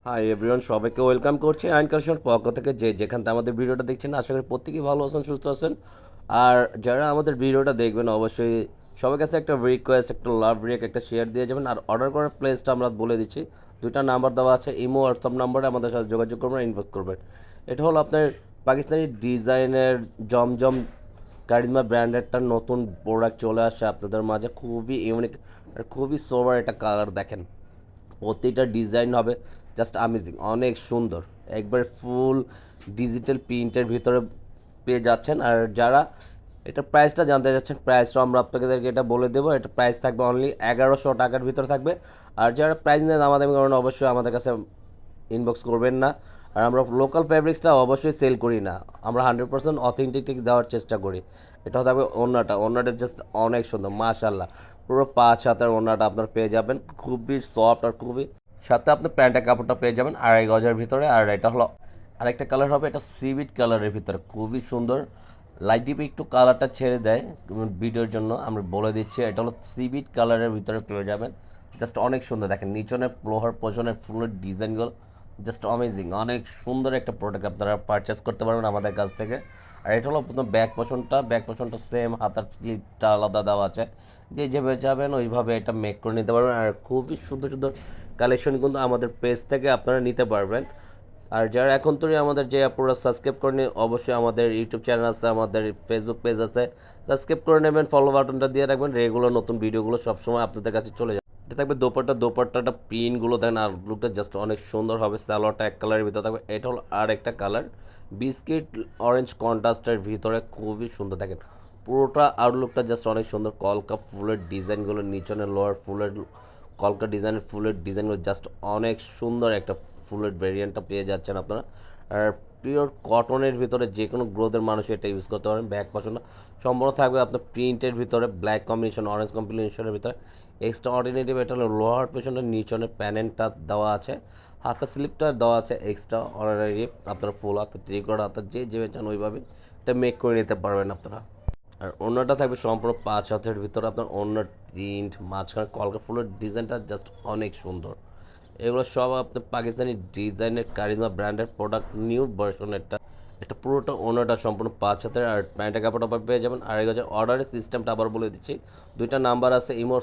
Hi everyone, সবাইকে welcome করছি আইন কালেকশন পক্ষ থেকে। যে যেখান থেকে আমাদের ভিডিওটা দেখছেন, আশা করি প্রত্যেকেই ভালো আছেন, সুস্থ আছেন। আর যারা আমাদের ভিডিওটা দেখবেন, অবশ্যই সবার কাছে একটা রিকোয়েস্ট, একটা লাভ রিয়েক্ট, একটা শেয়ার দিয়ে যাবেন। আর অর্ডার করার প্লেসটা আমরা বলে দিচ্ছি, দুইটা নাম্বার দেওয়া আছে, ইমো হোয়াটসঅ্যাপ নাম্বারে আমাদের সাথে যোগাযোগ করবেন, ইনবক্স করবেন। এটা হলো আপনার পাকিস্তানি ডিজাইনের জমজম কারিজমা ব্র্যান্ডেরটা নতুন প্রোডাক্ট চলে আসছে আপনাদের মাঝে, খুবই ইউনিক আর খুবই সোবার একটা কালার। দেখেন প্রতিটা ডিজাইন হবে জাস্ট আমেজিং, অনেক সুন্দর, একবার ফুল ডিজিটাল প্রিন্টের ভিতরে পেয়ে যাচ্ছেন। আর যারা এটা প্রাইসটা জানতে যাচ্ছেন, প্রাইসটা আমরা আপনাদেরকে এটা বলে দেবো। এটা প্রাইস থাকবে অনলি 1100 টাকার ভিতরে থাকবে। আর যারা প্রাইস নিয়ে দামাদামি করেন, অবশ্যই আমাদের কাছে ইনবক্স করবেন না। আর আমরা লোকাল ফ্যাব্রিক্সটা অবশ্যই সেল করি না, আমরা 100% অথেন্টিক দেওয়ার চেষ্টা করি। এটা থাকবে ওড়নাটা জাস্ট অনেক সুন্দর, মাশাল্লাহ। পুরো 5 হাতের ওড়নাটা আপনার পেয়ে যাবেন, খুবই সফট আর খুবই, সাথে আপনার প্যান্টের কাপড়টা পেয়ে যাবেন 2.5 গজের ভিতরে। আর এটা হলো আরেকটা কালার হবে, এটা সিভিট কালারের ভিতরে, খুবই সুন্দর। লাইট ডিপে একটু কালারটা ছেড়ে দেয় ভিডিওর জন্য, আমরা বলে দিচ্ছি। এটা হলো সিভিট কালারের ভিতরে পেয়ে যাবেন, জাস্ট অনেক সুন্দর। দেখেন নিচনের লোহার পোষণের ফুলের ডিজাইনগুলো জাস্ট অ্যামেজিং, অনেক সুন্দর একটা প্রোডাক্ট আপনারা পারচেস করতে পারবেন আমাদের কাছ থেকে। আর এটা হলো প্রথম ব্যাক পোষণটা সেম, হাতার স্লিপটা আলাদা দেওয়া আছে। যে যেভাবে যাবেন ওইভাবে এটা মেক করে নিতে পারবেন। আর খুবই সুন্দর সুন্দর কালেকশন কিন্তু আমাদের পেজ থেকে আপনারা নিতে পারবেন। আর যারা এখন তৈরি আমাদের যে আপনারা সাবস্ক্রাইব করেনি, অবশ্যই আমাদের ইউটিউব চ্যানেল আছে, আমাদের ফেসবুক পেজ আছে, সাবস্ক্রাইব করে নেবেন, ফলো বাটনটা দিয়ে রাখবেন, রেগুলার নতুন ভিডিওগুলো সবসময় আপনাদের কাছে চলে যাবে। এটা থাকবে দোপাট্টাটা প্রিন্টগুলো দেন, আর লুকটা জাস্ট অনেক সুন্দর হবে। সালোয়ারটা এক কালারের ভিতরে থাকবে, এটা হলো আর একটা কালার বিস্কিট অরেঞ্জ কন্ট্রাস্টের ভিতরে, খুবই সুন্দর। দেখেন পুরোটা আউটলুকটা জাস্ট অনেক সুন্দর। কলকা ফুলের ডিজাইনগুলো, নিচনের লোয়ার ফুলের কলকা ডিজাইনের ফুলের ডিজাইনগুলো জাস্ট অনেক সুন্দর একটা ফুলের ভেরিয়েন্টটা পেয়ে যাচ্ছেন আপনারা। আর পিওর কটনের ভিতরে যে কোনো গ্রোথের মানুষ এটা ইউজ করতে পারেন। ব্যাক পছন্দ সম্পূর্ণ থাকবে আপনার প্রিন্টের ভিতরে, ব্ল্যাক কম্বিনেশন, অরেঞ্জ কম্বিনেশনের ভিতরে। এক্সট্রা অর্ডিনেটিভ এটা হলো লোহার পেছনের নিচনের প্যানেলটা দেওয়া আছে, হাতের স্লিপটা দেওয়া আছে এক্সট্রা অর্ডিনারি। আপনারা ফুল হাতে, ত্রিকোণ হাতে, যে যেভাবে চান ওইভাবে এটা মেক করে নিতে পারবেন আপনারা। আর অন্যটা থাকবে সম্পূর্ণ 5 হাতের ভিতরে, আপনার অন্য প্রিন্ট, মাঝখানে কলকা ফুলের ডিজাইনটা জাস্ট অনেক সুন্দর। এগুলো সব আপনার পাকিস্তানি ডিজাইনের কারিজমা ব্র্যান্ডের প্রোডাক্ট, নিউ ভার্সনেরটা। এটা পুরোটা অন্যটা সম্পূর্ণ 5 হাতের। আর প্যান্টের কাপড়টা পেয়ে যাবেন 2.5 গজের। অর্ডারের সিস্টেমটা আবার বলে দিচ্ছি, দুইটা নাম্বার আছে, ইমোর